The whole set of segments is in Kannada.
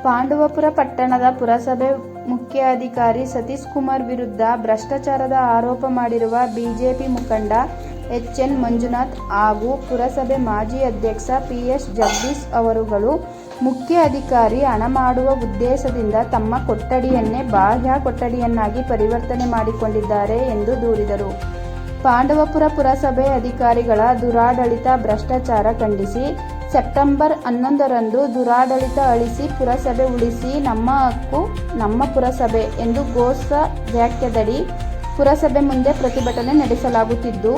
ಪಾಂಡವಪುರ ಪಟ್ಟಣದ ಪುರಸಭೆ ಮುಖ್ಯಾಧಿಕಾರಿ ಸತೀಶ್ ಕುಮಾರ್ ವಿರುದ್ಧ ಭ್ರಷ್ಟಾಚಾರದ ಆರೋಪ ಮಾಡಿರುವ ಬಿಜೆಪಿ ಮುಖಂಡ ಎಚ್.ಎನ್. ಮಂಜುನಾಥ್ ಹಾಗೂ ಪುರಸಭೆ ಮಾಜಿ ಅಧ್ಯಕ್ಷ ಪಿ.ಎಸ್. ಜಗದೀಶ್ ಅವರುಗಳು ಮುಖ್ಯ ಅಧಿಕಾರಿ ಹಣ ಮಾಡುವ ಉದ್ದೇಶದಿಂದ ತಮ್ಮ ಕೊಠಡಿಯನ್ನೇ ಬಾಹ್ಯ ಕೊಠಡಿಯನ್ನಾಗಿ ಪರಿವರ್ತನೆ ಮಾಡಿಕೊಂಡಿದ್ದಾರೆ ಎಂದು ದೂರಿದರು. ಪಾಂಡವಪುರ ಪುರಸಭೆ ಅಧಿಕಾರಿಗಳ ದುರಾಡಳಿತ ಭ್ರಷ್ಟಾಚಾರ ಖಂಡಿಸಿ ಸೆಪ್ಟೆಂಬರ್ 11ರಂದು ದುರಾಡಳಿತ ಅಳಿಸಿ ಪುರಸಭೆ ಉಳಿಸಿ ನಮ್ಮ ಹಕ್ಕು ನಮ್ಮ ಪುರಸಭೆ ಎಂದು ಘೋಷ ವಾಕ್ಯದಡಿ ಪುರಸಭೆ ಮುಂದೆ ಪ್ರತಿಭಟನೆ ನಡೆಸಲಾಗುತ್ತಿದ್ದು,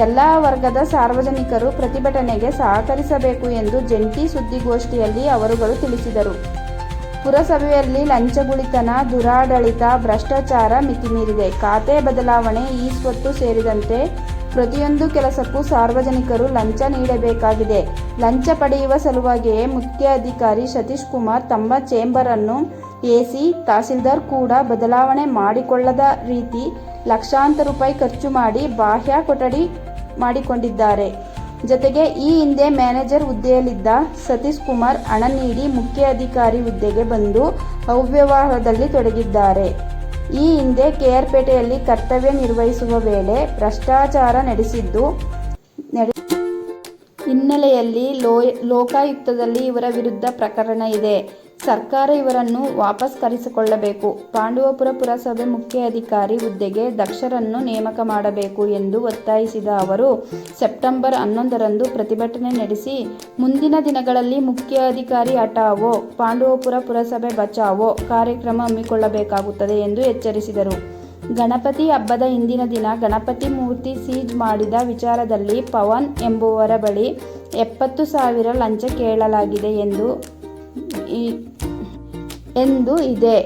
ಎಲ್ಲ ವರ್ಗದ ಸಾರ್ವಜನಿಕರು ಪ್ರತಿಭಟನೆಗೆ ಸಹಕರಿಸಬೇಕು ಎಂದು ಜಂಟಿ ಸುದ್ದಿಗೋಷ್ಠಿಯಲ್ಲಿ ಅವರುಗಳು ತಿಳಿಸಿದರು. ಪುರಸಭೆಯಲ್ಲಿ ಲಂಚಗುಳಿತನ, ದುರಾಡಳಿತ, ಭ್ರಷ್ಟಾಚಾರ ಮಿತಿಮೀರಿದೆ. ಖಾತೆ ಬದಲಾವಣೆ, ಈ ಸ್ವತ್ತು ಸೇರಿದಂತೆ ಪ್ರತಿಯೊಂದು ಕೆಲಸಕ್ಕೂ ಸಾರ್ವಜನಿಕರು ಲಂಚ ನೀಡಬೇಕಾಗಿದೆ. ಲಂಚ ಪಡೆಯುವ ಸಲುವಾಗಿಯೇ ಮುಖ್ಯ ಅಧಿಕಾರಿ ಸತೀಶ್ ಕುಮಾರ್ ತಮ್ಮ ಚೇಂಬರ್ ಅನ್ನು ಎಸಿ, ತಹಸೀಲ್ದಾರ್ ಕೂಡ ಬದಲಾವಣೆ ಮಾಡಿಕೊಳ್ಳದ ರೀತಿ ಲಕ್ಷಾಂತರ ರೂಪಾಯಿ ಖರ್ಚು ಮಾಡಿ ಬಾಹ್ಯ ಕೊಠಡಿ ಮಾಡಿಕೊಂಡಿದ್ದಾರೆ. ಜತೆಗೆ ಈ ಹಿಂದೆ ಮ್ಯಾನೇಜರ್ ಹುದ್ದೆಯಲ್ಲಿದ್ದ ಸತೀಶ್ ಕುಮಾರ್ ಹಣ ನೀಡಿ ಮುಖ್ಯ ಅಧಿಕಾರಿ ಹುದ್ದೆಗೆ ಬಂದು ಅವ್ಯವಹಾರದಲ್ಲಿ ತೊಡಗಿದ್ದಾರೆ. ಈ ಹಿಂದೆ ಕೆಆರ್ಪೇಟೆಯಲ್ಲಿ ಕರ್ತವ್ಯ ನಿರ್ವಹಿಸುವ ವೇಳೆ ಭ್ರಷ್ಟಾಚಾರ ನಡೆಸಿದ್ದು ಹಿನ್ನೆಲೆಯಲ್ಲಿ ಲೋಕಾಯುಕ್ತದಲ್ಲಿ ಇವರ ವಿರುದ್ಧ ಪ್ರಕರಣ ಇದೆ. ಸರ್ಕಾರ ಇವರನ್ನು ವಾಪಸ್ ಕರೆಸಿಕೊಳ್ಳಬೇಕು. ಪಾಂಡವಪುರ ಪುರಸಭೆ ಮುಖ್ಯ ಅಧಿಕಾರಿ ಹುದ್ದೆಗೆ ದಕ್ಷರನ್ನು ನೇಮಕ ಮಾಡಬೇಕು ಎಂದು ಒತ್ತಾಯಿಸಿದ ಅವರು ಸೆಪ್ಟೆಂಬರ್ 11ರಂದು ಪ್ರತಿಭಟನೆ ನಡೆಸಿ ಮುಂದಿನ ದಿನಗಳಲ್ಲಿ ಮುಖ್ಯ ಅಧಿಕಾರಿ ಹಠಾವೋ, ಪಾಂಡವಪುರ ಪುರಸಭೆ ಬಚಾವೋ ಕಾರ್ಯಕ್ರಮ ಹಮ್ಮಿಕೊಳ್ಳಬೇಕಾಗುತ್ತದೆ ಎಂದು ಎಚ್ಚರಿಸಿದರು. ಗಣಪತಿ ಹಬ್ಬದ ಹಿಂದಿನ ದಿನ ಗಣಪತಿ ಮೂರ್ತಿ ಸೀಜ್ ಮಾಡಿದ ವಿಚಾರದಲ್ಲಿ ಪವನ್ ಎಂಬುವರ ಬಳಿ 70,000 ಲಂಚ ಕೇಳಲಾಗಿದೆ ಎಂದು ಇದೇ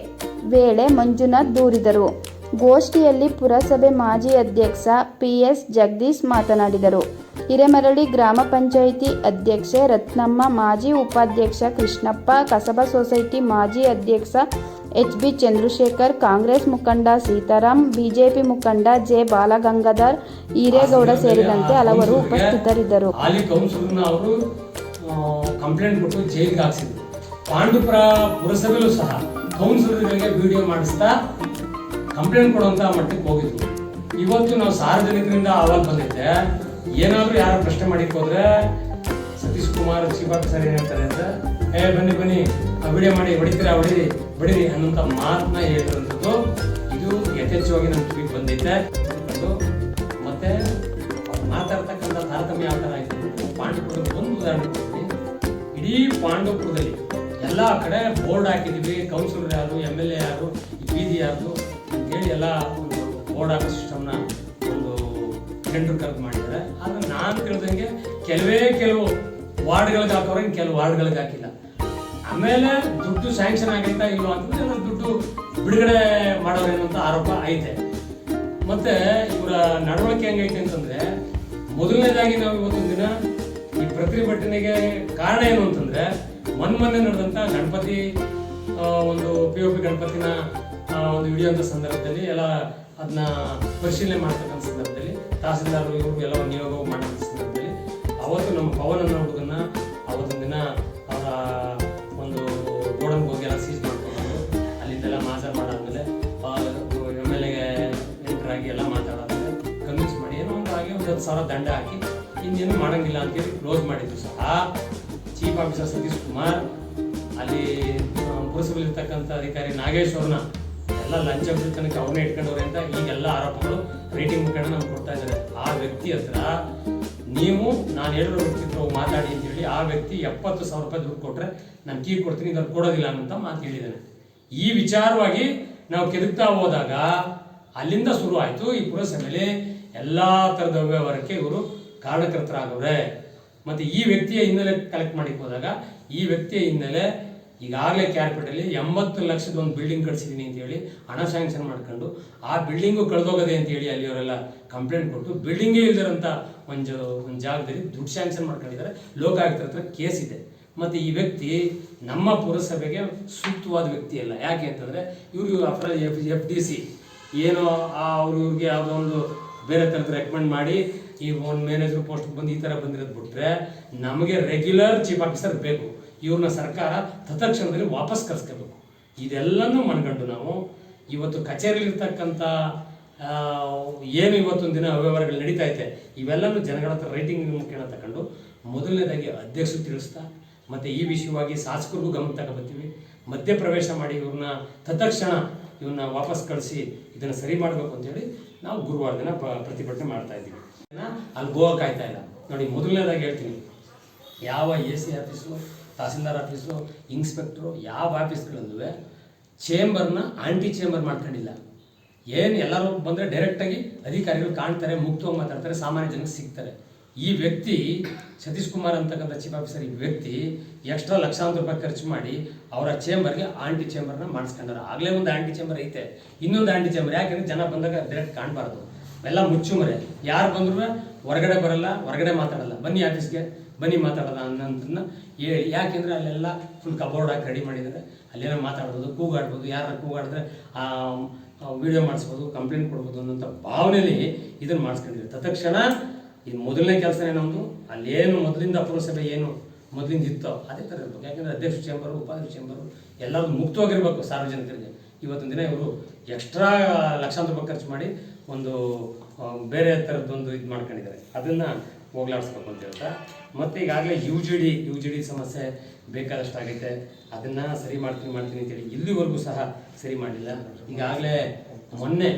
ವೇಳೆ ಮಂಜುನಾಥ್ ದೂರಿದರು. ಗೋಷ್ಠಿಯಲ್ಲಿ ಪುರಸಭೆ ಮಾಜಿ ಅಧ್ಯಕ್ಷ ಪಿ.ಎಸ್. ಜಗದೀಶ್ ಮಾತನಾಡಿದರು. ಹಿರೇಮರಳಿ ಗ್ರಾಮ ಪಂಚಾಯಿತಿ ಅಧ್ಯಕ್ಷೆ ರತ್ನಮ್ಮ, ಮಾಜಿ ಉಪಾಧ್ಯಕ್ಷ ಕೃಷ್ಣಪ್ಪ, ಕಸಬಾ ಸೊಸೈಟಿ ಮಾಜಿ ಅಧ್ಯಕ್ಷ ಎಚ್.ಬಿ. ಚಂದ್ರಶೇಖರ್, ಕಾಂಗ್ರೆಸ್ ಮುಖಂಡ ಸೀತಾರಾಮ್, ಬಿಜೆಪಿ ಮುಖಂಡ ಜೆ. ಬಾಲಗಂಗಾಧರ್, ಈರೇಗೌಡ ಸೇರಿದಂತೆ ಹಲವರು ಉಪಸ್ಥಿತರಿದ್ದರು. ಪಾಂಡವಪುರ ಪುರಸಭೆಯಲ್ಲೂ ಸಹ ಕೌನ್ಸಿಲರ್ಗಳಿಗೆ ವಿಡಿಯೋ ಮಾಡಿಸ್ತಾ ಕಂಪ್ಲೇಂಟ್ ಕೊಡುವಂತ ಮಟ್ಟಕ್ಕೆ ಹೋಗಿದ್ವಿ. ಇವತ್ತು ನಾವು ಸಾರ್ವಜನಿಕರಿಂದ ಅವಾಗ ಬಂದಿದ್ದೆ, ಏನಾದರೂ ಯಾರು ಪ್ರಶ್ನೆ ಮಾಡಿಕ್ ಹೋದ್ರೆ ಸತೀಶ್ ಕುಮಾರ್ ಚೀಫ್ ಆಫೀಸರ್ ಏನ್ ಹೇಳ್ತಾರೆ ಅಂದ್ರೆ ಬನ್ನಿ ವಿಡಿಯೋ ಮಾಡಿ ಹೊಡಿರಿ ಅನ್ನೋಂಥ ಮಾತನ್ನ ಹೇಳಿರುವಂಥದ್ದು ಇದು ಯಥೇಚ್ಛವಾಗಿ ನಮ್ಮ ಕಿವಿಗೆ ಬಂದಿದ್ದೆ. ಮತ್ತೆ ಮಾತಾಡ್ತಕ್ಕಂಥ ತಾರತಮ್ಯ ಯಾವ ಥರ ಆಯ್ತು. ಪಾಂಡವಪುರದ ಒಂದು ಉದಾಹರಣೆ ಕೊಡ್ತೀನಿ. ಇಡೀ ಪಾಂಡವಪುರದಲ್ಲಿ ಎಲ್ಲ ಕಡೆ ಬೋರ್ಡ್ ಹಾಕಿದ್ವಿ, ಕೌನ್ಸಿಲರ್ ಯಾರು, MLA ಯಾರು, ಬೀದಿ ಯಾರು ಅಂತೇಳಿ ಎಲ್ಲ ಒಂದು ಬೋರ್ಡ್ ಹಾಕೋ ಸಿಸ್ಟಮ್ನ ಒಂದು ಟೆಂಡರ್ ಕರೆಕ್ಟ್ ಮಾಡಿದ್ದಾರೆ. ಆದರೆ ನಾನು ತಿಳಿದಂಗೆ ಕೆಲವು ವಾರ್ಡ್ಗಳಿಗೆ ಹಾಕೋರೆ, ಕೆಲವು ವಾರ್ಡ್ಗಳಿಗೆ ಹಾಕಿಲ್ಲ. ಆಮೇಲೆ ದುಡ್ಡು ಸ್ಯಾಂಕ್ಷನ್ ಆಗೈತಾ ಇಲ್ವಾ ಅಂತಂದ್ರೆ ದುಡ್ಡು ಬಿಡುಗಡೆ ಮಾಡೋರೇನು ಅಂತ ಆರೋಪ ಐತೆ. ಮತ್ತೆ ಇವರ ನಡವಳಿಕೆ ಹೆಂಗೈತೆ ಅಂತಂದ್ರೆ, ಮೊದಲನೇದಾಗಿ ನಾವು ಇವತ್ತೊಂದು ದಿನ ಈ ಪ್ರತಿಭಟನೆಗೆ ಕಾರಣ ಏನು ಅಂತಂದ್ರೆ, ಮೊನ್ನೆ ನಡೆದಂತ ಗಣಪತಿ ಒಂದು POP ಗಣಪತಿನ ಒಂದು ಹಿಡಿಯುವಂಥ ಸಂದರ್ಭದಲ್ಲಿ ಎಲ್ಲ ಅದನ್ನ ಪರಿಶೀಲನೆ ಮಾಡ್ತಕ್ಕಂಥ ಸಂದರ್ಭದಲ್ಲಿ ತಹಸೀಲ್ದಾರ್ ಇವರು ಎಲ್ಲ ನಿಯೋಗ ಮಾಡಿದ ಸಂದರ್ಭದಲ್ಲಿ ಅವತ್ತು ನಮ್ಮ ಪವನ್ ಅನ್ನೋ ಹುಡುಗನ್ನ ಅವತ್ತೊಂದು ದಿನ ಅವರ ಒಂದು ಗೋಡನ್ಗೆ ಹೋಗಿ ಎಲ್ಲ ಸೀಜ್ ಮಾಡ್ಕೊಂಡು ಅಲ್ಲಿಂದೆಲ್ಲ ಮಾಜರ್ ಮಾಡಾದ್ಮೇಲೆ MLAಗೆ ಎಂಟರ್ ಆಗಿ ಎಲ್ಲ ಮಾತಾಡಾದ್ಮೇಲೆ ಕನ್ವಿನ್ಸ್ ಮಾಡಿ ಏನೋ ಒಂದು ಆಗಿ 10,000 ದಂಡ ಹಾಕಿ ಇನ್ನೇನು ಮಾಡಂಗಿಲ್ಲ ಅಂತೇಳಿ ಕ್ಲೋಸ್ ಮಾಡಿದ್ರು ಸಹ ಚೀಫ್ ಆಫೀಸರ್ ಸತೀಶ್ ಕುಮಾರ್, ಅಲ್ಲಿ ಪುರಸಭೆಯಲ್ಲಿ ಇರ್ತಕ್ಕಂಥ ಅಧಿಕಾರಿ ನಾಗೇಶ್ ಅವ್ರನ್ನ ಎಲ್ಲ ಲಂಚ ಬಿಡ್ತನಕ್ಕೆ ಅವನ್ನೇ ಇಟ್ಕೊಂಡವ್ರೆ ಅಂತ ಈಗೆಲ್ಲ ಆರೋಪಗಳು ರೇಟಿಂಗ್ ಮುಖಂಡ ನಮ್ಗೆ ಕೊಡ್ತಾ ಇದ್ದಾರೆ. ಆ ವ್ಯಕ್ತಿ ಹತ್ರ ನೀವು ನಾನು ಹೇಳಿರೋ ವ್ಯಕ್ತಿ ಹತ್ರ ಮಾತಾಡಿ ಅಂತ ಹೇಳಿ ಆ ವ್ಯಕ್ತಿ 70,000 ರೂಪಾಯಿ ದುಡ್ಡು ಕೊಟ್ಟರೆ ನಾನು ಕೀ ಕೊಡ್ತೀನಿ, ಇದನ್ನು ಕೊಡೋದಿಲ್ಲ ಅಂತ ಮಾತು ಹೇಳಿದ್ದಾನೆ. ಈ ವಿಚಾರವಾಗಿ ನಾವು ಕೆದಕ್ತಾ ಹೋದಾಗ ಅಲ್ಲಿಂದ ಶುರು ಆಯಿತು. ಈ ಪುರಸಭೆಯಲ್ಲಿ ಎಲ್ಲ ಥರದ ವ್ಯವಹಾರಕ್ಕೆ ಇವರು ಕಾರಣಕರ್ತರಾಗವ್ರೆ. ಮತ್ತು ಈ ವ್ಯಕ್ತಿಯ ಹಿನ್ನೆಲೆ ಕಲೆಕ್ಟ್ ಮಾಡಿಕ್ ಹೋದಾಗ ಈ ವ್ಯಕ್ತಿಯ ಹಿನ್ನೆಲೆ ಈಗಾಗಲೇ ಕ್ಯಾರ್ಪೇಟಲ್ಲಿ 80 ಲಕ್ಷದ ಒಂದು ಬಿಲ್ಡಿಂಗ್ ಕಟ್ಸಿದ್ದೀನಿ ಅಂತೇಳಿ ಹಣ ಸ್ಯಾಂಕ್ಷನ್ ಮಾಡ್ಕೊಂಡು ಆ ಬಿಲ್ಡಿಂಗು ಕಳೆದೋಗದೆ ಅಂತೇಳಿ ಅಲ್ಲಿಯವರೆಲ್ಲ ಕಂಪ್ಲೇಂಟ್ ಕೊಟ್ಟು ಬಿಲ್ಡಿಂಗೇ ಇಲ್ದಿರೋಂಥ ಒಂದು ಜಾಗದಲ್ಲಿ ದುಡ್ಡು ಸ್ಯಾಂಕ್ಷನ್ ಮಾಡ್ಕೊಂಡಿದ್ದಾರೆ. ಲೋಕಾಯುಕ್ತರ ಹತ್ರ ಕೇಸ್ ಇದೆ. ಮತ್ತು ಈ ವ್ಯಕ್ತಿ ನಮ್ಮ ಪುರಸಭೆಗೆ ಸೂಕ್ತವಾದ ವ್ಯಕ್ತಿ ಅಲ್ಲ. ಯಾಕೆ ಅಂತಂದರೆ ಇವ್ರಿಗೆ ಆಫ್ಟರ್ FDC ಏನೋ ಇವ್ರಿಗೆ ಯಾವುದೋ ಒಂದು ಬೇರೆ ಥರದ ರೆಕಮೆಂಡ್ ಮಾಡಿ ಈ ಒಂದು ಮ್ಯಾನೇಜರ್ ಪೋಸ್ಟ್ ಬಂದು ಈ ಥರ ಬಂದಿರೋದು ಬಿಟ್ಟರೆ ನಮಗೆ ರೆಗ್ಯುಲರ್ ಚೀಫ್ ಆಫೀಸರ್ ಬೇಕು. ಇವ್ರನ್ನ ಸರ್ಕಾರ ತತ್ಕ್ಷಣದಲ್ಲಿ ವಾಪಸ್ ಕಳಿಸ್ಕೋಬೇಕು. ಇದೆಲ್ಲನೂ ಮನಗಂಡು ನಾವು ಇವತ್ತು ಕಚೇರಿಲಿರ್ತಕ್ಕಂಥ ಏನು ಇವತ್ತೊಂದು ದಿನ ಅವ್ಯವಹಾರಗಳು ನಡೀತಾ ಐತೆ ಇವೆಲ್ಲನೂ ಜನಗಳ ಹತ್ರ ರೈಟಿಂಗ್ ಮುಖೇನ ತಗೊಂಡು ಮೊದಲನೇದಾಗಿ ಅಧ್ಯಕ್ಷರು ತಿಳಿಸ್ತಾ ಮತ್ತು ಈ ವಿಷಯವಾಗಿ ಶಾಸಕರಿಗೂ ಗಮನ ತಗೊಬರ್ತೀವಿ. ಮಧ್ಯಪ್ರವೇಶ ಮಾಡಿ ಇವ್ರನ್ನ ತತ್ಕ್ಷಣ ಇವನ್ನ ವಾಪಸ್ ಕಳಿಸಿ ಇದನ್ನು ಸರಿ ಮಾಡಬೇಕು ಅಂತೇಳಿ ನಾವು ಗುರುವಾರ ದಿನ ಪ್ರತಿಭಟನೆ ಮಾಡ್ತಾ ಇದ್ದೀವಿ. ಅಲ್ಲಿ ಹೋಗೋಕ್ಕಾಯ್ತಾ ಇಲ್ಲ ನೋಡಿ. ಮೊದಲನೇದಾಗಿ ಹೇಳ್ತೀನಿ, ಯಾವ AC office, tahsildar office, inspector ಯಾವ ಆಫೀಸ್ಗಳಲ್ಲೂ ಚೇಂಬರ್ನ ಆಂಟಿ ಚೇಂಬರ್ ಮಾಡ್ಕೊಂಡಿಲ್ಲ. ಏನು ಎಲ್ಲರೂ ಬಂದರೆ ಡೈರೆಕ್ಟಾಗಿ ಅಧಿಕಾರಿಗಳು ಕಾಣ್ತಾರೆ, ಮುಕ್ತವಾಗಿ ಮಾತಾಡ್ತಾರೆ, ಸಾಮಾನ್ಯ ಜನಕ್ಕೆ ಸಿಗ್ತಾರೆ. ಈ ವ್ಯಕ್ತಿ ಸತೀಶ್ ಕುಮಾರ್ ಅಂತಕ್ಕಂಥ ಚೀಫ್ ಆಫೀಸರ್, ಈ ವ್ಯಕ್ತಿ ಎಕ್ಸ್ಟ್ರಾ ಲಕ್ಷಾಂತರ ರೂಪಾಯಿ ಖರ್ಚು ಮಾಡಿ ಅವರ ಚೇಂಬರ್ಗೆ ಆಂಟಿ ಚೇಂಬರ್ನ ಮಾಡಿಸ್ಕೊಂಡಾರೆ. ಆಗಲೇ ಒಂದು ಆಂಟಿ ಚೇಂಬರ್ ಐತೆ, ಇನ್ನೊಂದು ಆಂಟಿ ಚೇಂಬರ್. ಯಾಕೆಂದರೆ ಜನ ಬಂದಾಗ ಡೈರೆಕ್ಟ್ ಕಾಣಬಾರ್ದು, ಎಲ್ಲ ಮುಚ್ಚುಮರೆ. ಯಾರು ಬಂದರೂ ಹೊರಗಡೆ ಬರಲ್ಲ, ಹೊರಗಡೆ ಮಾತಾಡಲ್ಲ, ಬನ್ನಿ ಆಫೀಸ್ಗೆ ಬನ್ನಿ ಮಾತಾಡೋಲ್ಲ ಅನ್ನೋದನ್ನ ಹೇಳಿ. ಯಾಕೆಂದರೆ ಅಲ್ಲೆಲ್ಲ ಫುಲ್ ಕಬೋರ್ಡ್ ಹಾಕಿ ರೆಡಿ ಮಾಡಿದ್ದಾರೆ. ಅಲ್ಲೇನೋ ಮಾತಾಡ್ಬೋದು, ಕೂಗಾಡ್ಬೋದು, ಯಾರು ಕೂಗಾಡಿದ್ರೆ ವಿಡಿಯೋ ಮಾಡಿಸ್ಬೋದು, ಕಂಪ್ಲೇಂಟ್ ಕೊಡ್ಬೋದು ಅನ್ನೋಂಥ ಭಾವನೆಯಲ್ಲಿ ಇದನ್ನು ಮಾಡಿಸ್ಕೊಂಡಿದ್ದಾರೆ. ತತ್ಕ್ಷಣ ಇದು ಮೊದಲನೇ ಕೆಲಸನೇ ನಮ್ಮದು. ಅಲ್ಲೇನು ಮೊದಲಿಂದ ಪುರಸಭೆ ಏನು ಮೊದಲಿಂದ ಇತ್ತೋ ಅದೇ ಥರ ಇರಬೇಕು. ಯಾಕೆಂದರೆ ಅಧ್ಯಕ್ಷ ಚೇಂಬರು, ಉಪಾಧ್ಯಕ್ಷ ಚೇಂಬರು ಎಲ್ಲರೂ ಮುಕ್ತವಾಗಿರ್ಬೇಕು ಸಾರ್ವಜನಿಕರಿಗೆ. ಇವತ್ತಿನ ದಿನ ಇವರು ಎಕ್ಸ್ಟ್ರಾ ಲಕ್ಷಾಂತರ ರೂಪಾಯಿ ಖರ್ಚು ಮಾಡಿ ಒಂದು ಬೇರೆ ಥರದ್ದೊಂದು ಇದು ಮಾಡ್ಕೊಂಡಿದ್ದಾರೆ. ಅದನ್ನು ಹೋಗ್ಲಾಡಿಸ್ಬೇಕು ಅಂತ ಹೇಳ್ತಾ, ಮತ್ತು ಈಗಾಗಲೇ ಯು ಜಿ ಡಿ ಸಮಸ್ಯೆ ಬೇಕಾದಷ್ಟು ಆಗೈತೆ. ಅದನ್ನು ಸರಿ ಮಾಡ್ತೀನಿ ಅಂತೇಳಿ ಇಲ್ಲಿವರೆಗೂ ಸಹ ಸರಿ ಮಾಡಿಲ್ಲ. ಈಗಾಗಲೇ ಮೊನ್ನೆ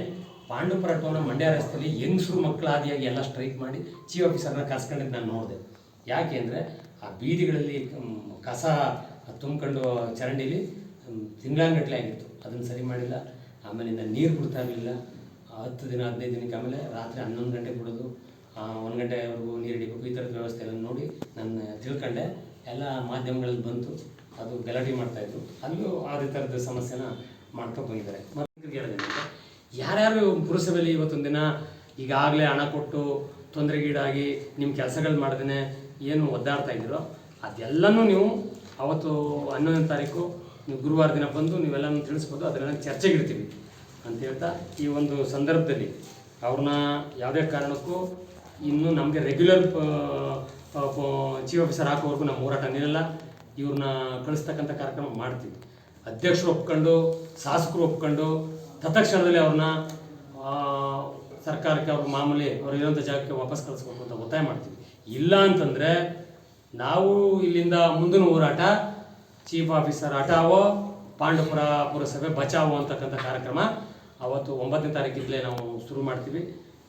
ಪಾಂಡುಪುರ ಟೋನ ಮಂಡ್ಯ ರಸ್ತೆಯಲ್ಲಿ ಹೆಂಗಸರು ಮಕ್ಕಳ ಆದಿಯಾಗಿ ಎಲ್ಲ ಸ್ಟ್ರೈಕ್ ಮಾಡಿ ಚೀಫ್ ಆಫೀಸರ್ನ ಕರ್ಸ್ಕೊಂಡಿದ್ದು ನಾನು ನೋಡಿದೆ. ಯಾಕೆ ಅಂದರೆ ಆ ಬೀದಿಗಳಲ್ಲಿ ಕಸ ತುಂಬ್ಕೊಂಡು ಚರಂಡೀಲಿ ತಿಂಗಳಾಂಗಟ್ಟಲೆ ಆಗಿತ್ತು, ಅದನ್ನು ಸರಿ ಮಾಡಿಲ್ಲ. ಆಮೇಲಿಂದ ನೀರು ಬಿಡ್ತಾ ಇರಲಿಲ್ಲ. 10 ದಿನ 15 ದಿನಕ್ಕೆ ಆಮೇಲೆ ರಾತ್ರಿ 11 ಗಂಟೆಗೆ ಬಿಡೋದು, 1 ಗಂಟೆವರೆಗೂ ನೀರು ಹಿಡಿಬೇಕು. ಈ ಥರದ ವ್ಯವಸ್ಥೆ ಎಲ್ಲ ನೋಡಿ ನಾನು ತಿಳ್ಕೊಂಡೆ. ಎಲ್ಲ ಮಾಧ್ಯಮಗಳಲ್ಲಿ ಬಂತು, ಅದು ಗಲಾಟೆ ಮಾಡ್ತಾಯಿದ್ರು. ಅಲ್ಲೂ ಅದೇ ಥರದ ಸಮಸ್ಯೆನ ಮಾಡ್ಕೊಂಡು ಬಂದಿದ್ದಾರೆ. ಮತ್ತು ಹೇಳೋದೇನಂటే, ಯಾರ್ಯಾರು ಪುರಸಭೆಯಲ್ಲಿ ಇವತ್ತೊಂದು ದಿನ ಈಗಾಗಲೇ ಹಣ ಕೊಟ್ಟು ತೊಂದರೆಗೀಡಾಗಿ ನಿಮ್ಮ ಕೆಲಸಗಳು ಮಾಡ್ದೇ ಏನು ಒದ್ದಾಡ್ತಾ ಇದ್ದೀರೋ ಅದೆಲ್ಲನೂ ನೀವು ಅವತ್ತು 11ನೇ ತಾರೀಕು ನೀವು ಗುರುವಾರ ದಿನ ಬಂದು ನೀವೆಲ್ಲನೂ ತಿಳಿಸ್ಬೋದು. ಅದನ್ನೆಲ್ಲ ಚರ್ಚೆಗಿಡ್ತೀವಿ ಅಂತ ಹೇಳ್ತಾ, ಈ ಒಂದು ಸಂದರ್ಭದಲ್ಲಿ ಅವ್ರನ್ನ ಯಾವುದೇ ಕಾರಣಕ್ಕೂ ಇನ್ನೂ ನಮಗೆ ರೆಗ್ಯುಲರ್ ಚೀಫ್ ಆಫೀಸರ್ ಹಾಕೋವರೆಗೂ ನಮ್ಮ ಹೋರಾಟ ನಿಲ್ಲಲ್ಲ. ಇವ್ರನ್ನ ಕಳಿಸ್ತಕ್ಕಂಥ ಕಾರ್ಯಕ್ರಮ ಮಾಡ್ತೀವಿ. ಅಧ್ಯಕ್ಷರು ಒಪ್ಕೊಂಡು, ಶಾಸಕರು ಒಪ್ಕೊಂಡು ತತ್ಕ್ಷಣದಲ್ಲಿ ಅವ್ರನ್ನ ಸರ್ಕಾರಕ್ಕೆ ಅವ್ರ ಮಾಮೂಲಿ ಅವ್ರು ಇರೋಂಥ ಜಾಗಕ್ಕೆ ವಾಪಸ್ ಕಳಿಸ್ಬೇಕು ಅಂತ ಒತ್ತಾಯ ಮಾಡ್ತೀವಿ. ಇಲ್ಲ ಅಂತಂದರೆ ನಾವು ಇಲ್ಲಿಂದ ಮುಂದಿನ ಹೋರಾಟ ಚೀಫ್ ಆಫೀಸರ್ ಹಟಾವೋ, ಪಾಂಡುಪುರ ಪುರಸಭೆ ಬಚಾವೋ ಅಂತಕ್ಕಂಥ ಕಾರ್ಯಕ್ರಮ ಅವತ್ತು 9ನೇ ತಾರೀಕಿಂದಲೇ ನಾವು ಶುರು ಮಾಡ್ತೀವಿ.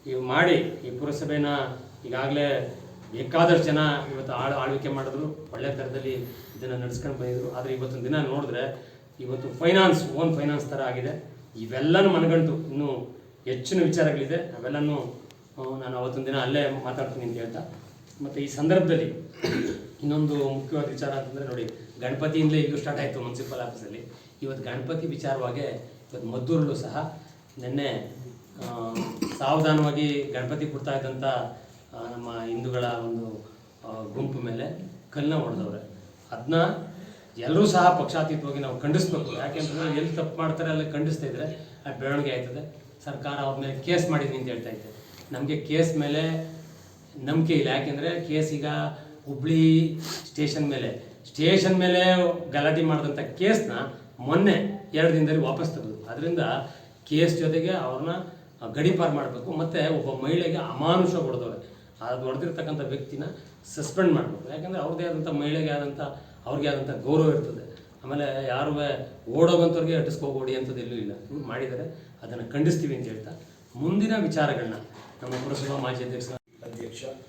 ಇವು ಮಾಡಿ ಈ ಪುರಸಭೆನ ಈಗಾಗಲೇ ಬೇಕಾದಷ್ಟು ಜನ ಇವತ್ತು ಆಳ್ವಿಕೆ ಮಾಡಿದ್ರು, ಒಳ್ಳೆ ಥರದಲ್ಲಿ ಇದನ್ನು ನಡೆಸ್ಕೊಂಡು ಬಂದಿದ್ರು. ಆದರೆ ಇವತ್ತೊಂದು ದಿನ ನೋಡಿದ್ರೆ ಇವತ್ತು ಓನ್ ಫೈನಾನ್ಸ್ ಥರ ಆಗಿದೆ. ಇವೆಲ್ಲನೂ ಮನಗಂಡು ಇನ್ನೂ ಹೆಚ್ಚಿನ ವಿಚಾರಗಳಿದೆ, ಅವೆಲ್ಲನೂ ನಾನು ಅವತ್ತೊಂದು ದಿನ ಅಲ್ಲೇ ಮಾತಾಡ್ತೀನಿ ಅಂತ ಹೇಳ್ತಾ. ಮತ್ತು ಈ ಸಂದರ್ಭದಲ್ಲಿ ಇನ್ನೊಂದು ಮುಖ್ಯವಾದ ವಿಚಾರ ಅಂತಂದರೆ ನೋಡಿ, ಗಣಪತಿಯಿಂದಲೇ ಇಲ್ಲೂ ಸ್ಟಾರ್ಟ್ ಆಯಿತು ಮುನ್ಸಿಪಲ್ ಆಫೀಸಲ್ಲಿ. ಇವತ್ತು ಗಣಪತಿ ವಿಚಾರವಾಗಿ ಇವತ್ತು ಮದ್ದೂರಲ್ಲೂ ಸಹ ನಿನ್ನೆ ಸಾವಧಾನವಾಗಿ ಗಣಪತಿ ಕೊಡ್ತಾ ಇದ್ದಂಥ ನಮ್ಮ ಹಿಂದೂಗಳ ಒಂದು ಗುಂಪು ಮೇಲೆ ಕಲ್ಲನ್ನ ಹೊಡೆದವ್ರೆ. ಅದನ್ನ ಎಲ್ಲರೂ ಸಹ ಪಕ್ಷಾತೀತವಾಗಿ ನಾವು ಖಂಡಿಸ್ಬೇಕು. ಯಾಕೆಂತಂದರೆ ಎಲ್ಲಿ ತಪ್ಪು ಮಾಡ್ತಾರೆ ಅಲ್ಲಿ ಖಂಡಿಸ್ತಾ ಇದ್ದರೆ ಅದು ಬೆಳವಣಿಗೆ ಆಯ್ತದೆ. ಸರ್ಕಾರ ಅವ್ರ ಮೇಲೆ ಕೇಸ್ ಮಾಡಿದ್ದೀನಿ ಅಂತ ಹೇಳ್ತಾ ಇದ್ದೆ. ನಮಗೆ ಕೇಸ್ ಮೇಲೆ ನಂಬಿಕೆ ಇಲ್ಲ. ಯಾಕೆಂದರೆ ಕೇಸ್ ಈಗ ಹುಬ್ಳಿ ಸ್ಟೇಷನ್ ಮೇಲೆ ಗಲಾಟೆ ಮಾಡಿದಂಥ ಕೇಸ್ನ ಮೊನ್ನೆ 2 ದಿನದಲ್ಲಿ ವಾಪಸ್ ತೆಗೆದು, ಅದರಿಂದ ಕೇಸ್ ಜೊತೆಗೆ ಅವ್ರನ್ನ ಗಡೀಪಾರು ಮಾಡಬೇಕು. ಮತ್ತು ಒಬ್ಬ ಮಹಿಳೆಗೆ ಅಮಾನುಷ ಹೊಡೆದವ್ರೆ, ಅದು ಹೊಡೆದಿರ್ತಕ್ಕಂಥ ವ್ಯಕ್ತಿನ ಸಸ್ಪೆಂಡ್ ಮಾಡಬೇಕು. ಯಾಕೆಂದರೆ ಅವ್ರದ್ದೇ ಆದಂಥ ಮಹಿಳೆಗೆ ಅವ್ರಿಗೆ ಆದಂಥ ಗೌರವ ಇರ್ತದೆ. ಆಮೇಲೆ ಯಾರು ಓಡೋಗಂಥವ್ರಿಗೆ ಅಟ್ಟಿಸ್ಕೋಗೋಡಿ ಅಂಥದ್ದು ಎಲ್ಲೂ ಇಲ್ಲ. ಇವ್ರು ಮಾಡಿದರೆ ಅದನ್ನು ಖಂಡಿಸ್ತೀವಿ ಅಂತ ಹೇಳ್ತಾ, ಮುಂದಿನ ವಿಚಾರಗಳನ್ನ ನಮ್ಮ ಪುರಸಭಾ ಮಾಜಿ ಅಧ್ಯಕ್ಷ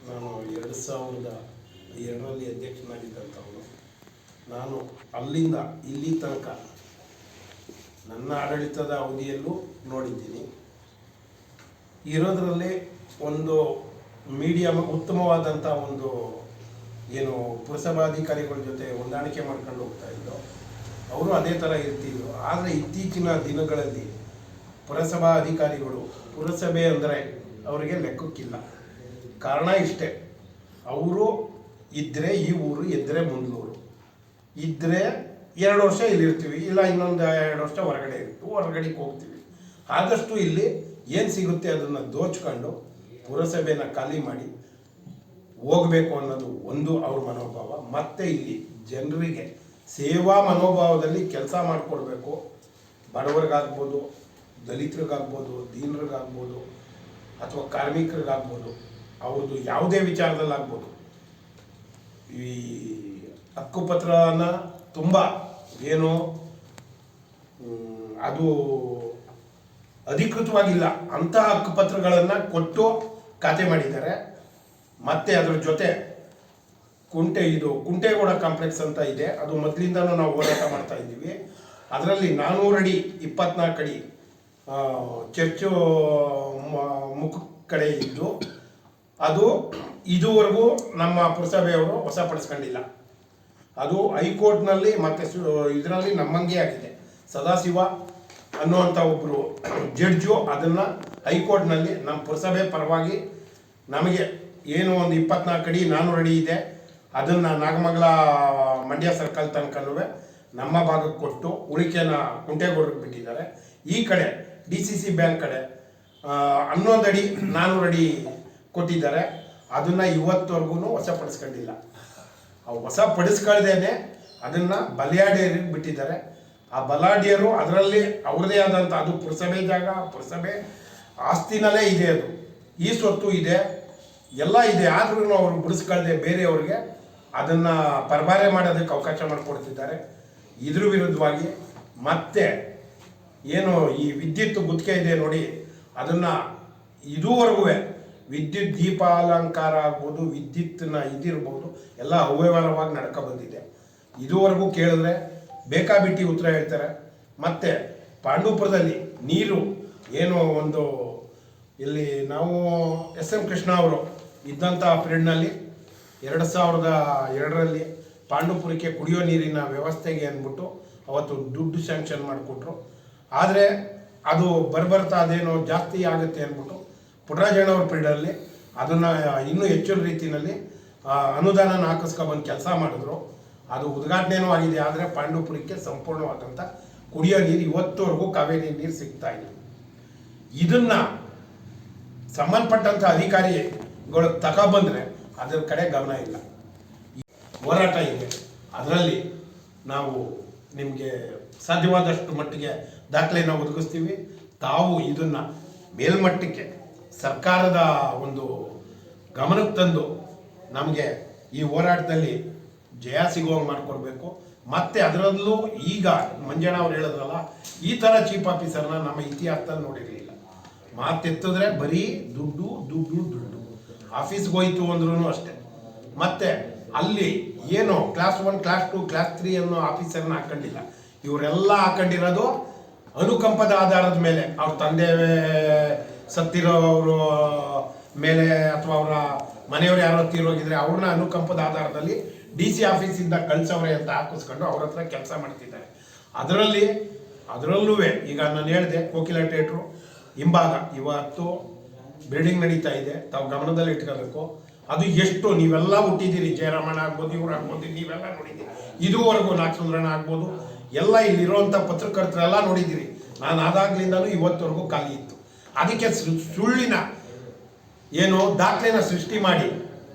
ನಾನು 2002ರಲ್ಲಿ ಅಧ್ಯಕ್ಷನಾಗಿದ್ದಂಥವನು. ನಾನು ಅಲ್ಲಿಂದ ಇಲ್ಲಿ ತನಕ ನನ್ನ ಆಡಳಿತದ ಅವಧಿಯಲ್ಲೂ ನೋಡಿದ್ದೀನಿ. ಇರೋದರಲ್ಲೇ ಒಂದು ಮೀಡಿಯಮ್ ಉತ್ತಮವಾದಂಥ ಒಂದು ಏನು ಪುರಸಭಾಧಿಕಾರಿಗಳ ಜೊತೆ ಹೊಂದಾಣಿಕೆ ಮಾಡ್ಕೊಂಡು ಹೋಗ್ತಾ ಇದ್ದೋ ಅವರು ಅದೇ ಥರ ಇರ್ತಿದ್ರು. ಆದರೆ ಇತ್ತೀಚಿನ ದಿನಗಳಲ್ಲಿ ಪುರಸಭಾ ಅಧಿಕಾರಿಗಳು ಪುರಸಭೆ ಅಂದರೆ ಅವರಿಗೆ ಲೆಕ್ಕಕ್ಕಿಲ್ಲ. ಕಾರಣ ಇಷ್ಟೇ, ಅವರು ಇದ್ದರೆ ಈ ಊರು, ಇದ್ದರೆ ಮುಂದಲೂರು, ಇದ್ದರೆ 2 ವರ್ಷ ಇಲ್ಲಿರ್ತೀವಿ, ಇಲ್ಲ ಇನ್ನೊಂದು 2 ವರ್ಷ ಹೊರಗಡೆಗೆ ಹೋಗ್ತೀವಿ. ಆದಷ್ಟು ಇಲ್ಲಿ ಏನು ಸಿಗುತ್ತೆ ಅದನ್ನು ದೋಚ್ಕೊಂಡು ಪುರಸಭೆನ ಖಾಲಿ ಮಾಡಿ ಹೋಗಬೇಕು ಅನ್ನೋದು ಒಂದು ಅವ್ರ ಮನೋಭಾವ. ಮತ್ತು ಇಲ್ಲಿ ಜನರಿಗೆ ಸೇವಾ ಮನೋಭಾವದಲ್ಲಿ ಕೆಲಸ ಮಾಡಿಕೊಡ್ಬೇಕು. ಬಡವರಿಗಾಗ್ಬೋದು, ದಲಿತರಿಗಾಗ್ಬೋದು, ದೀನರಿಗಾಗ್ಬೋದು, ಅಥವಾ ಕಾರ್ಮಿಕರಿಗಾಗ್ಬೋದು, ಅವ್ರದ್ದು ಯಾವುದೇ ವಿಚಾರದಲ್ಲಾಗ್ಬೋದು. ಈ ಹಕ್ಕುಪತ್ರನ ತುಂಬ ಏನು ಅದು ಅಧಿಕೃತವಾಗಿಲ್ಲ ಅಂಥ ಹಕ್ಕುಪತ್ರಗಳನ್ನು ಕೊಟ್ಟು ಖಾತೆ ಮಾಡಿದ್ದಾರೆ. ಮತ್ತು ಅದ್ರ ಜೊತೆ ಕುಂಟೇಗೌಡ ಕಾಂಪ್ಲೆಕ್ಸ್ ಅಂತ ಇದೆ, ಅದು ಮೊದಲಿಂದನೂ ನಾವು ಹೋರಾಟ ಮಾಡ್ತಾ ಇದ್ದೀವಿ. ಅದರಲ್ಲಿ 400 ಅಡಿ 24 ಅಡಿ ಚರ್ಚು ಮುಖ ಕಡೆ ಇದ್ದು ಅದು ಇದುವರೆಗೂ ನಮ್ಮ ಪುರಸಭೆಯವರು ವಶಪಡಿಸ್ಕೊಂಡಿಲ್ಲ. ಅದು ಹೈಕೋರ್ಟ್ನಲ್ಲಿ ಮತ್ತು ಇದರಲ್ಲಿ ನಮ್ಮಂಗೆ ಆಗಿದೆ. ಸದಾಶಿವ ಅನ್ನುವಂಥ ಒಬ್ಬರು ಜಡ್ಜು ಅದನ್ನು ಹೈಕೋರ್ಟ್ನಲ್ಲಿ ನಮ್ಮ ಪುರಸಭೆ ಪರವಾಗಿ ನಮಗೆ ಏನು ಒಂದು 24 ಅಡಿ 400 ಅಡಿ ಇದೆ ಅದನ್ನು ನಾಗಮಂಗಲ ಮಂಡ್ಯ ಸರ್ಕಲ್ ತನಕನೂ ನಮ್ಮ ಭಾಗಕ್ಕೆ ಕೊಟ್ಟು ಉಳಿಕೆನ ಕುಂಟೇಗೌಡರಿಗೆ ಬಿಟ್ಟಿದ್ದಾರೆ. ಈ ಕಡೆ DCC ಬ್ಯಾಂಕ್ ಕಡೆ 11 ಅಡಿ 400 ಅಡಿ ಕೊಟ್ಟಿದ್ದಾರೆ. ಅದನ್ನು ಇವತ್ತವರೆಗೂ ವಶಪಡಿಸ್ಕೊಂಡಿಲ್ಲ. ವಶಪಡಿಸ್ಕೊಳ್ದೇನೆ ಅದನ್ನು ಬಲಾಢ್ಯರಿಗೆ ಬಿಟ್ಟಿದ್ದಾರೆ. ಆ ಬಲಾಢ್ಯರು ಅದರಲ್ಲಿ ಅವ್ರದ್ದೇ ಆದಂಥ ಅದು ಪುರಸಭೆ ಜಾಗ, ಪುರಸಭೆ ಆಸ್ತಿನಲ್ಲೇ ಇದೆ, ಅದು ಈ ಸ್ವತ್ತು ಇದೆ, ಎಲ್ಲ ಇದೆ. ಆದ್ರೂ ಅವರು ಬಿಡಿಸ್ಕೊಳ್ದೆ ಬೇರೆಯವ್ರಿಗೆ ಅದನ್ನು ಪರಭಾರೆ ಮಾಡೋದಕ್ಕೆ ಅವಕಾಶ ಮಾಡಿಕೊಡ್ತಿದ್ದಾರೆ. ಇದ್ರ ವಿರುದ್ಧವಾಗಿ ಮತ್ತೆ ಏನು ಈ ವಿದ್ಯುತ್ ಗುತ್ತಿಗೆ ಇದೆ ನೋಡಿ, ಅದನ್ನು ಇದುವರೆಗೂ ವಿದ್ಯುತ್ ದೀಪಾಲಂಕಾರ ಆಗ್ಬೋದು, ವಿದ್ಯುತ್ನ ಇದಿರ್ಬೋದು, ಎಲ್ಲ ಅವ್ಯವಹಾರವಾಗಿ ನಡ್ಕೊ ಬಂದಿದೆ. ಇದುವರೆಗೂ ಕೇಳಿದ್ರೆ ಬೇಕಾಬಿಟ್ಟಿ ಉತ್ತರ ಹೇಳ್ತಾರೆ. ಮತ್ತು ಪಾಂಡವಪುರದಲ್ಲಿ ನೀರು ಏನು ಒಂದು ಇಲ್ಲಿ ನಾವು SM ಕೃಷ್ಣ ಅವರು ಇದ್ದಂಥ ಪೀರಿಯಡ್ನಲ್ಲಿ 2002ರಲ್ಲಿ ಪಾಂಡವಪುರಕ್ಕೆ ಕುಡಿಯೋ ನೀರಿನ ವ್ಯವಸ್ಥೆಗೆ ಅಂದ್ಬಿಟ್ಟು ಅವತ್ತು ದುಡ್ಡು ಸ್ಯಾಂಕ್ಷನ್ ಮಾಡಿಕೊಟ್ರು. ಆದರೆ ಅದು ಬರ್ತಾ ಅದೇನೋ ಜಾಸ್ತಿ ಆಗುತ್ತೆ ಅಂದ್ಬಿಟ್ಟು ಪುಟ್ಟರಾಜಣ್ಣವ್ರ ಪೀರಿಯಡಲ್ಲಿ ಅದನ್ನು ಇನ್ನೂ ಹೆಚ್ಚಿನ ರೀತಿಯಲ್ಲಿ ಅನುದಾನ ಹಾಕಿಸ್ಕೊಬಂದು ಕೆಲಸ ಮಾಡಿದ್ರು. ಅದು ಉದ್ಘಾಟನೆಯೂ ಆಗಿದೆ. ಆದರೆ ಪಾಂಡವಪುರಕ್ಕೆ ಸಂಪೂರ್ಣವಾದಂಥ ಕುಡಿಯೋ ನೀರು ಇವತ್ತವರೆಗೂ ಕಾವೇರಿ ನೀರು ಸಿಗ್ತಾ ಇಲ್ಲ. ಇದನ್ನು ಸಂಬಂಧಪಟ್ಟಂಥ ಅಧಿಕಾರಿಗಳು ತಗೊಬಂದರೆ ಅದರ ಕಡೆ ಗಮನ ಇಲ್ಲ. ಹೋರಾಟ ಇದೆ, ಅದರಲ್ಲಿ ನಾವು ನಿಮಗೆ ಸಾಧ್ಯವಾದಷ್ಟು ಮಟ್ಟಿಗೆ ದಾಖಲೆಯನ್ನು ಒದಗಿಸ್ತೀವಿ. ತಾವು ಇದನ್ನು ಮೇಲ್ಮಟ್ಟಕ್ಕೆ ಸರ್ಕಾರದ ಒಂದು ಗಮನಕ್ಕೆ ತಂದು ನಮಗೆ ಈ ಹೋರಾಟದಲ್ಲಿ ಜಯ ಸಿಗುವಂಗೆ ಮಾಡಿಕೊಡ್ಬೇಕು. ಮತ್ತು ಅದರಲ್ಲೂ ಈಗ ಮಂಜಣ್ಣ ಅವ್ರು ಹೇಳಿದ್ರಲ್ಲ, ಈ ಥರ ಚೀಫ್ ಆಫೀಸರ್ನ ನಮ್ಮ ಇತಿಹಾಸದಲ್ಲಿ ನೋಡಿರಲಿಲ್ಲ. ಮಾತೆತ್ತಿದ್ರೆ ಬರೀ ದುಡ್ಡು ದುಡ್ಡು ದುಡ್ಡು. ಆಫೀಸ್ಗೆ ಹೋಯ್ತು ಅಂದ್ರೂ ಅಷ್ಟೇ. ಮತ್ತು ಅಲ್ಲಿ ಏನು ಕ್ಲಾಸ್ 1 ಕ್ಲಾಸ್ 2 ಕ್ಲಾಸ್ 3 ಅನ್ನೋ ಆಫೀಸರ್ನ ಹಾಕೊಂಡಿಲ್ಲ. ಇವರೆಲ್ಲ ಹಾಕೊಂಡಿರೋದು ಅನುಕಂಪದ ಆಧಾರದ ಮೇಲೆ, ಅವ್ರ ತಂದೆ ಸತ್ತಿರೋರ ಮೇಲೆ ಅಥವಾ ಅವರ ಮನೆಯವರು ಯಾರೋ ತೀರೋಗಿದ್ರೆ ಅವ್ರನ್ನ ಅನುಕಂಪದ ಆಧಾರದಲ್ಲಿ DC ಆಫೀಸಿಂದ ಕಳ್ಸವ್ರೆ ಅಂತ ಹಾಕಿಸ್ಕೊಂಡು ಅವ್ರ ಹತ್ರ ಕೆಲಸ ಮಾಡ್ತಿದ್ದಾರೆ. ಅದರಲ್ಲೂ ಈಗ ನಾನು ಹೇಳಿದೆ, ಕೋಕಿಲ ಥಿಯೇಟ್ರು ಹಿಂಭಾಗ ಇವತ್ತು ಬಿಲ್ಡಿಂಗ್ ನಡೀತಾ ಇದೆ, ತಾವು ಗಮನದಲ್ಲಿ ಇಟ್ಕೋಬೇಕು. ಅದು ಎಷ್ಟು ನೀವೆಲ್ಲ ಹುಟ್ಟಿದ್ದೀರಿ, ಜಯರಾಮಣ್ಣ ಆಗ್ಬೋದು, ಇವ್ರು ಆಗ್ಬೋದು, ನೀವೆಲ್ಲ ನೋಡಿದ್ದೀರಿ. ಇದುವರೆಗೂ ನಾಗಸುಂದರಣ್ಣ ಆಗ್ಬೋದು, ಎಲ್ಲ ಇಲ್ಲಿರುವಂಥ ಪತ್ರಕರ್ತರೆಲ್ಲ ನೋಡಿದ್ದೀರಿ. ನಾನು ಆದಾಗ್ಲಿಂದಲೂ ಇವತ್ತವರೆಗೂ ಖಾಲಿ ಇತ್ತು. ಅದಕ್ಕೆ ಸುಳ್ಳಿನ ಏನು ದಾಖಲೆನ ಸೃಷ್ಟಿ ಮಾಡಿ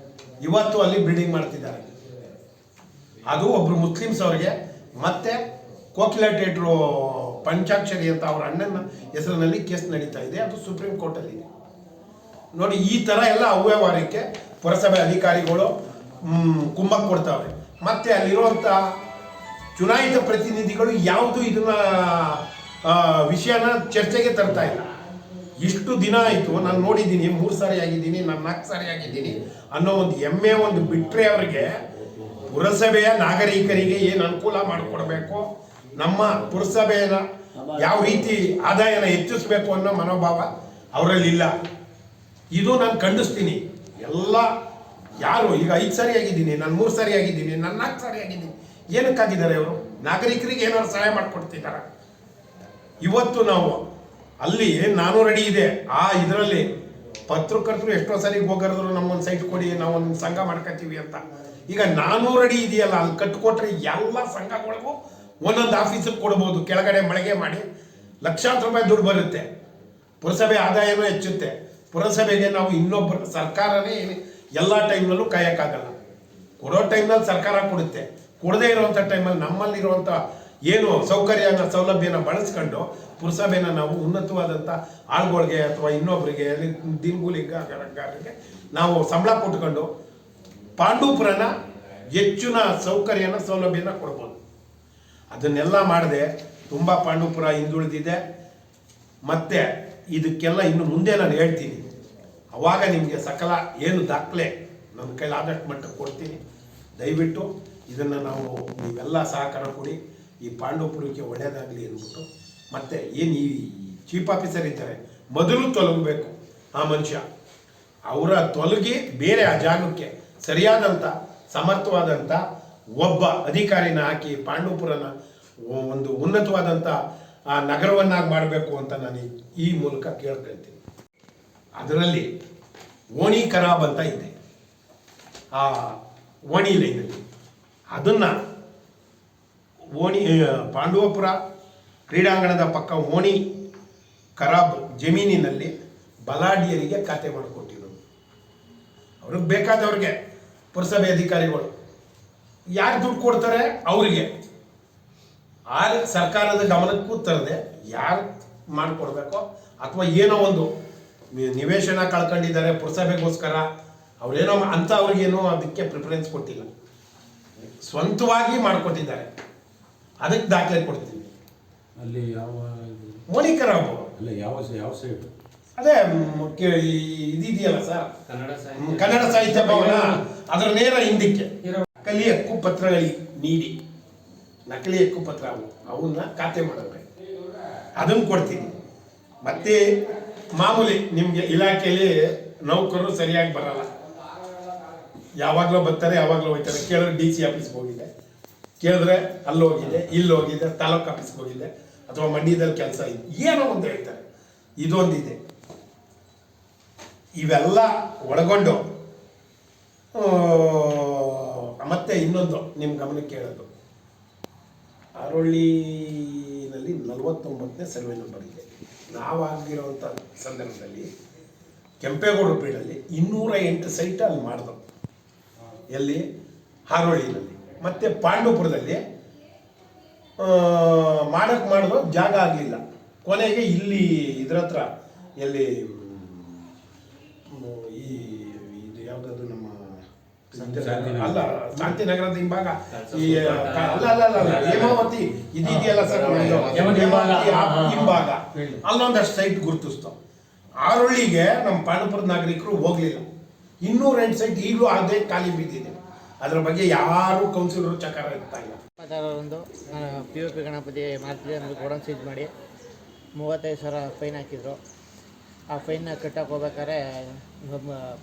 ಇವತ್ತು ಅಲ್ಲಿ ಬಿಲ್ಡಿಂಗ್ ಮಾಡ್ತಿದ್ದಾರೆ. ಅದು ಒಬ್ಬರು ಮುಸ್ಲಿಮ್ಸ್ ಅವ್ರಿಗೆ ಮತ್ತೆ ಕೋಕಿಲ ಥಿಯೇಟ್ರು ಪಂಚಾಕ್ಷರಿ ಅಂತ ಅವ್ರ ಅಣ್ಣನ ಹೆಸರಿನಲ್ಲಿ ಕೇಸ್ ನಡೀತಾ ಇದೆ. ಅದು ಸುಪ್ರೀಂ ಕೋರ್ಟಲ್ಲಿ ಇದೆ ನೋಡಿ. ಈ ಥರ ಎಲ್ಲ ಅವ್ಯವಹಾರಕ್ಕೆ ಪುರಸಭೆ ಅಧಿಕಾರಿಗಳು ಕುಮ್ಮಕ್ಕು ಕೊಡ್ತಾವ್ರೆ. ಮತ್ತು ಅಲ್ಲಿರುವಂಥ ಚುನಾಯಿತ ಪ್ರತಿನಿಧಿಗಳು ಯಾವುದು ಇದನ್ನ ವಿಷಯನ ಚರ್ಚೆಗೆ ತರ್ತಾ ಇಲ್ಲ. ಇಷ್ಟು ದಿನ ಆಯಿತು, ನಾನು ನೋಡಿದ್ದೀನಿ, 3 ಸಾರಿ ಆಗಿದ್ದೀನಿ, ನಾನು 4 ಸಾರಿ ಆಗಿದ್ದೀನಿ ಅನ್ನೋ ಒಂದು ಹೆಮ್ಮೆ ಒಂದು ಬಿಟ್ಟರೆ ಅವರಿಗೆ ಪುರಸಭೆಯ ನಾಗರಿಕರಿಗೆ ಏನು ಅನುಕೂಲ ಮಾಡಿಕೊಡ್ಬೇಕು, ನಮ್ಮ ಪುರಸಭೆಯ ಯಾವ ರೀತಿ ಆದಾಯನ ಹೆಚ್ಚಿಸ್ಬೇಕು ಅನ್ನೋ ಮನೋಭಾವ ಅವರಲ್ಲಿಲ್ಲ. ಇದು ನಾನು ಖಂಡಿಸ್ತೀನಿ. ಎಲ್ಲ ಯಾರು ಈಗ 5 ಸಾರಿ ಆಗಿದ್ದೀನಿ, ನಾನು 3 ಸಾರಿ ಆಗಿದ್ದೀನಿ, ನಾನು 4 ಸಾರಿ ಆಗಿದ್ದೀನಿ, ಏನಕ್ಕಾಗಿದ್ದಾರೆ ಅವರು? ನಾಗರಿಕರಿಗೆ ಏನಾದ್ರು ಸಹಾಯ ಮಾಡಿಕೊಡ್ತಿದ್ದಾರೆ. ಇವತ್ತು ನಾವು ಅಲ್ಲಿ 400 ಅಡಿ ಇದೆ, ಆ ಇದರಲ್ಲಿ ಪತ್ರಕರ್ತರು ಎಷ್ಟೋ ಸಾರಿ ಹೋಗಿದ್ರು ನಮ್ಮೊಂದು ಸೈಟ್ ಕೊಡಿ, ನಾವೊಂದು ಸಂಘ ಮಾಡ್ಕೊತೀವಿ ಅಂತ. ಈಗ 400 ಅಡಿ ಇದೆಯಲ್ಲ, ಅಲ್ಲಿ ಕಟ್ಕೊಟ್ರೆ ಎಲ್ಲ ಸಂಘಗಳಿಗೂ ಒಂದೊಂದು ಆಫೀಸಿಗೆ ಕೊಡ್ಬೋದು. ಕೆಳಗಡೆ ಮಳಿಗೆ ಮಾಡಿ ಲಕ್ಷಾಂತರ ರೂಪಾಯಿ ದುಡ್ಡು ಬರುತ್ತೆ, ಪುರಸಭೆ ಆದಾಯನೂ ಹೆಚ್ಚುತ್ತೆ. ಪುರಸಭೆಗೆ ನಾವು ಇನ್ನೊಬ್ಬರು ಸರ್ಕಾರನೇ ಎಲ್ಲ ಟೈಮ್ನಲ್ಲೂ ಕಾಯೋಕ್ಕಾಗಲ್ಲ. ಕೊಡೋ ಟೈಮ್ನಲ್ಲಿ ಸರ್ಕಾರ ಕೊಡುತ್ತೆ, ಕೊಡದೇ ಇರುವಂಥ ಟೈಮಲ್ಲಿ ನಮ್ಮಲ್ಲಿರುವಂಥ ಏನು ಸೌಲಭ್ಯನ ಬಳಸ್ಕೊಂಡು ಪುರಸಭೆನ ನಾವು ಉನ್ನತವಾದಂಥ ಆಳುಗಳಿಗೆ ಅಥವಾ ಇನ್ನೊಬ್ಬರಿಗೆ ದಿನಗೂಲಿಗಾರರಿಗೆ ನಾವು ಸಂಬಳ ಕೊಟ್ಕೊಂಡು ಪಾಂಡವಪುರನ ಹೆಚ್ಚಿನ ಸೌಲಭ್ಯನ ಕೊಡ್ಬೋದು. ಅದನ್ನೆಲ್ಲ ಮಾಡದೆ ತುಂಬ ಪಾಂಡವಪುರ ಹಿಂದುಳಿದಿದೆ. ಮತ್ತು ಇದಕ್ಕೆಲ್ಲ ಇನ್ನು ಮುಂದೆ ನಾನು ಹೇಳ್ತೀನಿ, ಅವಾಗ ನಿಮಗೆ ಸಕಲ ಏನು ದಾಖಲೆ ನನ್ನ ಕೈಲಿ ಆದಷ್ಟು ಮಟ್ಟಕ್ಕೆ ಕೊಡ್ತೀನಿ. ದಯವಿಟ್ಟು ಇದನ್ನು ನಾವು ನೀವೆಲ್ಲ ಸಹಕಾರ ಕೊಡಿ, ಈ ಪಾಂಡವಪುರಕ್ಕೆ ಒಳ್ಳೆಯದಾಗಲಿ ಅಂದ್ಬಿಟ್ಟು. ಮತ್ತು ಏನು ಈ ಚೀಫ್ ಆಫೀಸರ್ ಇದ್ದಾರೆ ಮೊದಲು ತೊಲಗಬೇಕು ಆ ಮನುಷ್ಯ. ಅವರ ತೊಲಗಿ ಬೇರೆ ಆ ಜಾಗಕ್ಕೆ ಸರಿಯಾದಂಥ ಸಮರ್ಥವಾದಂಥ ಒಬ್ಬ ಅಧಿಕಾರಿನ ಹಾಕಿ ಪಾಂಡವಪುರನ ಒಂದು ಉನ್ನತವಾದಂಥ ಆ ನಗರವನ್ನಾಗಿ ಮಾಡಬೇಕು ಅಂತ ನಾನು ಈ ಮೂಲಕ ಕೇಳ್ಕೊಳ್ತೀನಿ. ಅದರಲ್ಲಿ ಓಣಿ ಖರಾಬ್ ಅಂತ ಇದೆ ಆ ಓಣಿ ಲೈನಲ್ಲಿ, ಅದನ್ನು ಪಾಂಡವಪುರ ಕ್ರೀಡಾಂಗಣದ ಪಕ್ಕ ಓಣಿ ಖರಾಬ್ ಜಮೀನಿನಲ್ಲಿ ಬಲಾಢ್ಯರಿಗೆ ಖಾತೆ ಮಾಡಿಕೊಟ್ಟಿರೋದು. ಅವ್ರಿಗೆ ಬೇಕಾದವ್ರಿಗೆ ಪುರಸಭೆ ಅಧಿಕಾರಿಗಳು ಯಾರು ದುಡ್ಡು ಕೊಡ್ತಾರೆ ಅವರಿಗೆ, ಆ ಸರ್ಕಾರದ ಗಮನಕ್ಕೂ ತರದೆ ಯಾರು ಮಾಡಿಕೊಡ್ಬೇಕೋ ಅಥವಾ ಏನೋ ಒಂದು ನಿವೇಶನ ಕಳ್ಕೊಂಡಿದ್ದಾರೆ ಪುರಸಭೆಗೋಸ್ಕರ ಅವ್ರೇನೋ ಅಂತ ಅವ್ರಿಗೇನೋ ಅದಕ್ಕೆ ಪ್ರಿಫರೆನ್ಸ್ ಕೊಟ್ಟಿಲ್ಲ, ಸ್ವಂತವಾಗಿ ಮಾಡಿಕೊಟ್ಟಿದ್ದಾರೆ. ಅದಕ್ಕೆ ದಾಖಲೆ ಕೊಡ್ತೀವಿ. ಅಲ್ಲಿ ಯಾವ ಓಣಿ ಖರಾಬು ಅಲ್ಲ ಯಾವ ಸೈಡ್ ಅದೇ ಇದೆಯಲ್ಲ ಸರ್, ಕನ್ನಡ ಸಾಹಿತ್ಯ ಭವನ ಅದರ ನೇರ ಹಿಂದಕ್ಕೆ ನಕಲಿ ಹಕ್ಕು ಪತ್ರಗಳಿಗೆ ನೀಡಿ ನಕಲಿ ಹಕ್ಕು ಪತ್ರ ಅವನ್ನ ಖಾತೆ ಮಾಡಬೇಕು, ಅದನ್ನು ಕೊಡ್ತೀನಿ. ಮತ್ತೆ ಮಾಮೂಲಿ ನಿಮಗೆ ಇಲಾಖೆಯಲ್ಲಿ ನೌಕರರು ಸರಿಯಾಗಿ ಬರಲ್ಲ, ಯಾವಾಗಲೂ ಬರ್ತಾರೆ ಯಾವಾಗಲೂ ಹೋಗ್ತಾರೆ. ಕೇಳಿದ್ರೆ DC ಆಫೀಸ್ಗೆ ಹೋಗಿದೆ, ಕೇಳಿದ್ರೆ ಅಲ್ಲಿ ಹೋಗಿದೆ, ಇಲ್ಲಿ ಹೋಗಿದೆ, ತಾಲೂಕು ಆಫೀಸ್ಗೆ ಹೋಗಿದೆ, ಅಥವಾ ಮಂಡ್ಯದಲ್ಲಿ ಕೆಲಸ ಇದೆ, ಏನೋ ಒಂದು ಹೇಳ್ತಾರೆ. ಇದೊಂದಿದೆ. ಇವೆಲ್ಲ ಒಳಗೊಂಡು ಮತ್ತೆ ಇನ್ನೊಂದು ನಿಮ್ಮ ಗಮನಕ್ಕೆ ಹೇಳೋದು, ಆರೋಳ್ಳಿನಲ್ಲಿ 49ನೇ ಸರ್ವೆ ನಂಬರ್ ಇದೆ. ನಾವಾಗಿರುವಂಥ ಸಂದರ್ಭದಲ್ಲಿ ಕೆಂಪೇಗೌಡರ ಬೀಡಲ್ಲಿ 208 ಸೈಟ್ ಅಲ್ಲಿ ಮಾಡಿದವು, ಎಲ್ಲಿ ಹಾರೋಳ್ಳಿನಲ್ಲಿ. ಮತ್ತು ಪಾಂಡವಪುರದಲ್ಲಿ ಮಾಡಿದ್ರು ಜಾಗ ಆಗಲಿಲ್ಲ. ಕೊನೆಗೆ ಇಲ್ಲಿ ಇದ್ರ ಹತ್ರ ಎಲ್ಲಿ ಇದು ಯಾವುದಾದ್ರು ನಮ್ಮ ಅಲ್ಲ ಶಾಂತಿನಗರದ ಹಿಂಭಾಗ ಈ ಅಲ್ಲ ಹೇಮಾವತಿ ಇದೆಯಲ್ಲ ಸರ್, ಹಿಂಭಾಗ ಅಲ್ಲೊಂದಷ್ಟು ಸೈಟ್ ಗುರುತಿಸ್ತಾವ. ಆರೋಳ್ಳಿಗೆ ನಮ್ಮ ಪಾಂಡವಪುರದ ನಾಗರಿಕರು ಹೋಗ್ಲಿಲ್ಲ. 208 ಸೈಟ್ ಈಗಲೂ ಅದೇ ಖಾಲಿ ಬಿದ್ದಿದೆ. ಅದರ ಬಗ್ಗೆ ಯಾರು ಕೌನ್ಸಿಲರು ಚಕಾರ ಇರ್ತಾ ಇಲ್ಲ. ಒಂದು POP ಗಣಪತಿ ಮಾರ್ತಿದೆ ಅನ್ನೋದು ಗೋಡನ್ ಸೀಜ್ ಮಾಡಿ 35,000 ಫೈನ್ ಹಾಕಿದ್ರು. ಆ ಫೈನ್ನ ಕಟ್ಟಕ್ಕೆ ಹೋಗ್ಬೇಕಾದ್ರೆ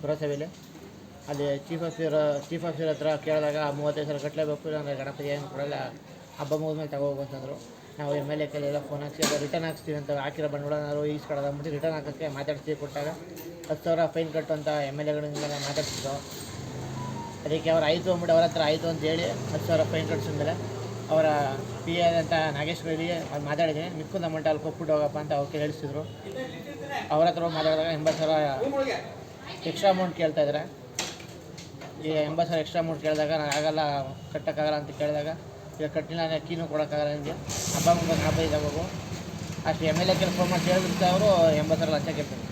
ಪುರಸಭೆಯಲ್ಲಿ ಅಲ್ಲಿ ಚೀಫ್ ಆಫೀಸರ್ ಹತ್ರ ಕೇಳಿದಾಗ 35,000 ಕಟ್ಟಲೇಬೇಕು, ಅಂದರೆ ಗಣಪತಿ ಏನು ಕೊಡಲ್ಲ, ಹಬ್ಬ ಮುಗಿದ್ಮೇಲೆ ತಗೋಬೇಕಂತಂದರು. ನಾವು MLA ಕೈಲೆಲ್ಲ ಫೋನ್ ಹಾಕ್ಸಿ ಅದು ರಿಟರ್ನ್ ಹಾಕ್ಸ್ತೀವಿ ಅಂತ ಹಾಕಿರೋ ಬಂಡವಾಳ ಈಸ್ಕೊಡೋದಂದ್ಬಿಟ್ಟು ರಿಟರ್ನ್ ಹಾಕೋಕ್ಕೆ ಮಾತಾಡ್ತೀವಿ. ಕೊಟ್ಟಾಗ 10,000 ಫೈನ್ ಕಟ್ಟು ಅಂತ MLAಗಳಿಂದ ಮಾತಾಡ್ತಿದ್ರು. ಅದಕ್ಕೆ ಅವ್ರು ಆಯಿತು ಅಂದ್ಬಿಟ್ಟು ಅವ್ರ ಹತ್ರ ಆಯಿತು ಅಂತೇಳಿ 10,000 ಫೈನ್ ಕಟ್ಸಿದ್ಮೇಲೆ ಅವರ PA ಆದಂಥ ನಾಗೇಶ್ ಬೈಲಿ ಅವ್ರು ಮಾತಾಡಿದ್ದೀನಿ, ಮಿಕ್ಕೊಂದು ಅಮೌಂಟ್ ಅಲ್ಲಿ ಕೊಟ್ಬಿಟ್ಟು ಹೋಗಪ್ಪ ಅಂತ ಅವ್ರಿಗೆ ಹೇಳಿಸಿದ್ರು. ಅವ್ರ ಹತ್ರ ಮಾತಾಡಿದಾಗ 80,000 ಎಕ್ಸ್ಟ್ರಾ ಅಮೌಂಟ್ ಕೇಳ್ತಾಯಿದ್ದಾರೆ. ಈ 80,000 ಎಕ್ಸ್ಟ್ರಾ ಅಮೌಂಟ್ ಕೇಳಿದಾಗ ನಾನು ಆಗಲ್ಲ, ಕಟ್ಟೋಕ್ಕಾಗಲ್ಲ ಅಂತ ಕೇಳಿದಾಗ ಈಗ ಕಟ್ಟಿಲ್ಲ ಅಂದರೆ ಕೀನು ಕೊಡೋಕ್ಕಾಗಲ್ಲ ನಿಮಗೆ, ಹಬ್ಬ ಮುಗಿದು ಗಣಪತಿ ತಗೋಬೇಕು. ಅಷ್ಟು MLA ಫೋನ್ ಮಾಡಿ ಕೇಳಿಬಿಡ್ತಾ ಅವರು 80,000 ಲಂಚ ಕೇಳ್ತಾರೆ.